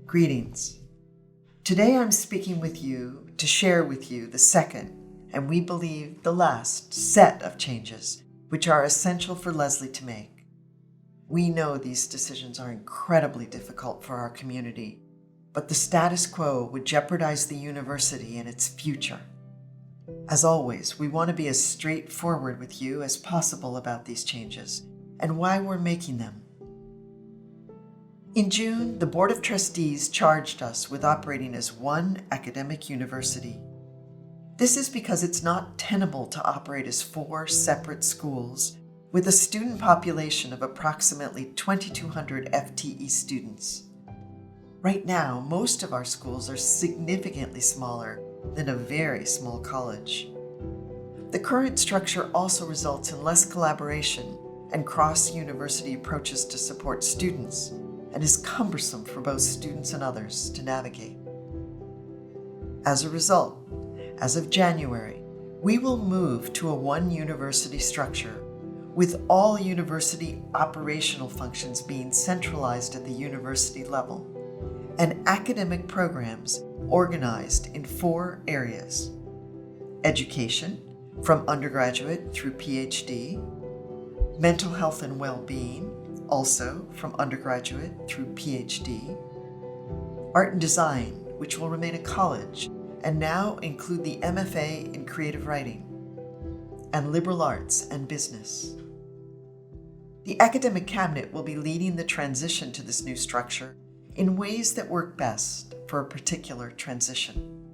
Greetings. Today I'm speaking with you to share with you the second, and we believe the last, set of changes which are essential for Leslie to make. We know these decisions are incredibly difficult for our community, but the status quo would jeopardize the university and its future. As always, we want to be as straightforward with you as possible about these changes and why we're making them. In June, the Board of Trustees charged us with operating as one academic university. This is because it's not tenable to operate as four separate schools with a student population of approximately 2,200 FTE students. Right now, most of our schools are significantly smaller than a very small college. The current structure also results in less collaboration and cross-university approaches to support students, and is cumbersome for both students and others to navigate. As a result, as of January, we will move to a one university structure with all university operational functions being centralized at the university level and academic programs organized in four areas: education, from undergraduate through PhD, mental health and well-being, also from undergraduate through PhD, art and design, which will remain a college and now include the MFA in creative writing, and liberal arts and business. The academic cabinet will be leading the transition to this new structure in ways that work best for a particular transition.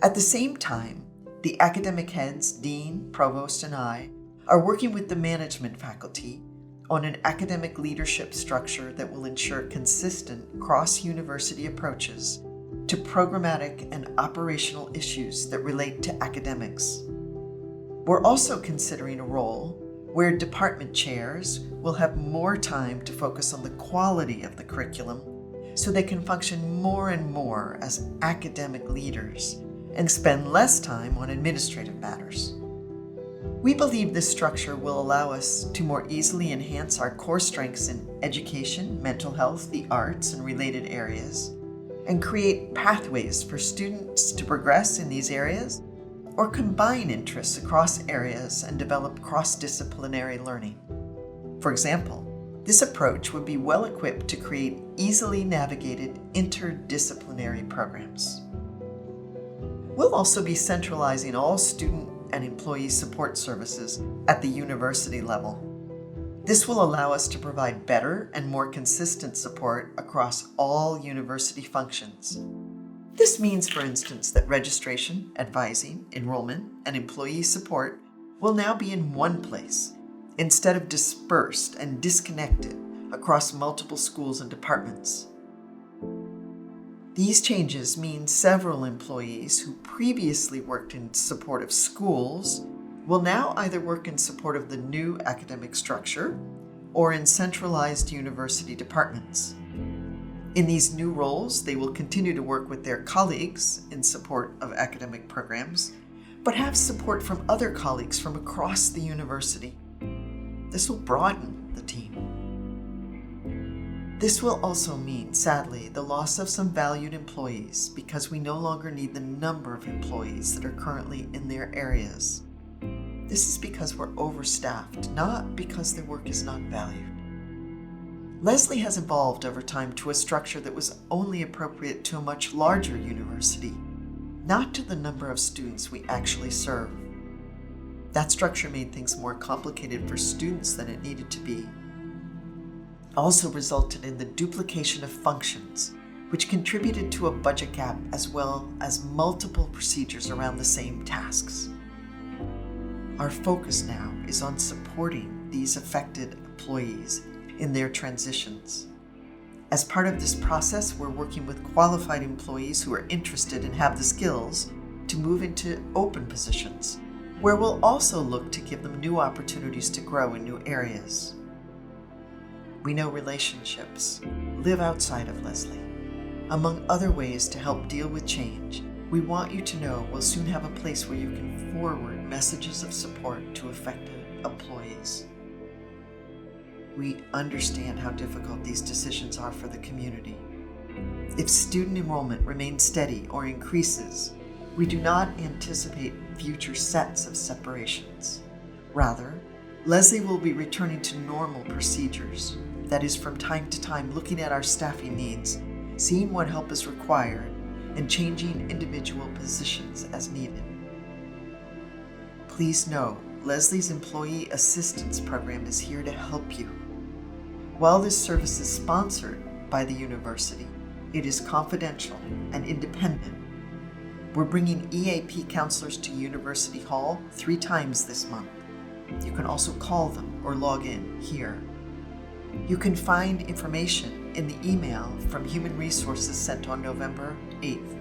At the same time, the academic heads, dean, provost, and I are working with the management faculty on an academic leadership structure that will ensure consistent cross-university approaches to programmatic and operational issues that relate to academics. We're also considering a role where department chairs will have more time to focus on the quality of the curriculum so they can function more and more as academic leaders and spend less time on administrative matters. We believe this structure will allow us to more easily enhance our core strengths in education, mental health, the arts, and related areas, and create pathways for students to progress in these areas or combine interests across areas and develop cross-disciplinary learning. For example, this approach would be well equipped to create easily navigated interdisciplinary programs. We'll also be centralizing all student and employee support services at the university level. This will allow us to provide better and more consistent support across all university functions. This means, for instance, that registration, advising, enrollment, and employee support will now be in one place, instead of dispersed and disconnected across multiple schools and departments. These changes mean several employees who previously worked in support of schools will now either work in support of the new academic structure or in centralized university departments. In these new roles, they will continue to work with their colleagues in support of academic programs, but have support from other colleagues from across the university. This will broaden the team. This will also mean, sadly, the loss of some valued employees because we no longer need the number of employees that are currently in their areas. This is because we're overstaffed, not because their work is not valued. Leslie has evolved over time to a structure that was only appropriate to a much larger university, not to the number of students we actually serve. That structure made things more complicated for students than it needed to be. Also resulted in the duplication of functions, which contributed to a budget gap as well as multiple procedures around the same tasks. Our focus now is on supporting these affected employees in their transitions. As part of this process, we're working with qualified employees who are interested and have the skills to move into open positions, where we'll also look to give them new opportunities to grow in new areas. We know relationships live outside of Leslie. Among other ways to help deal with change, we want you to know we'll soon have a place where you can forward messages of support to affected employees. We understand how difficult these decisions are for the community. If student enrollment remains steady or increases, we do not anticipate future sets of separations. Rather, Leslie will be returning to normal procedures, that is, from time to time looking at our staffing needs, seeing what help is required, and changing individual positions as needed. Please know, Leslie's Employee Assistance Program is here to help you. While this service is sponsored by the university, it is confidential and independent. We're bringing EAP counselors to University Hall 3 times this month. You can also call them or log in here. You can find information in the email from Human Resources sent on November 8th.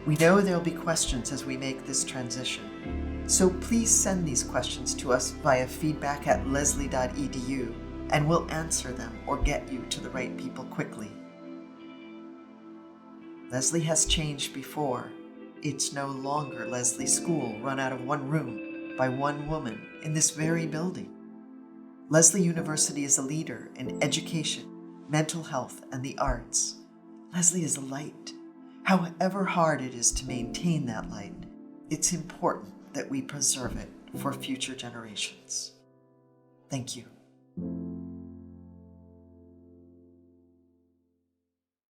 We know there'll be questions as we make this transition, so please send these questions to us via feedback@leslie.edu and we'll answer them or get you to the right people quickly. Leslie has changed before. It's no longer Leslie School run out of one room by one woman in this very building. Leslie University is a leader in education, mental health, and the arts. Leslie is a light. However hard it is to maintain that light, it's important that we preserve it for future generations. Thank you.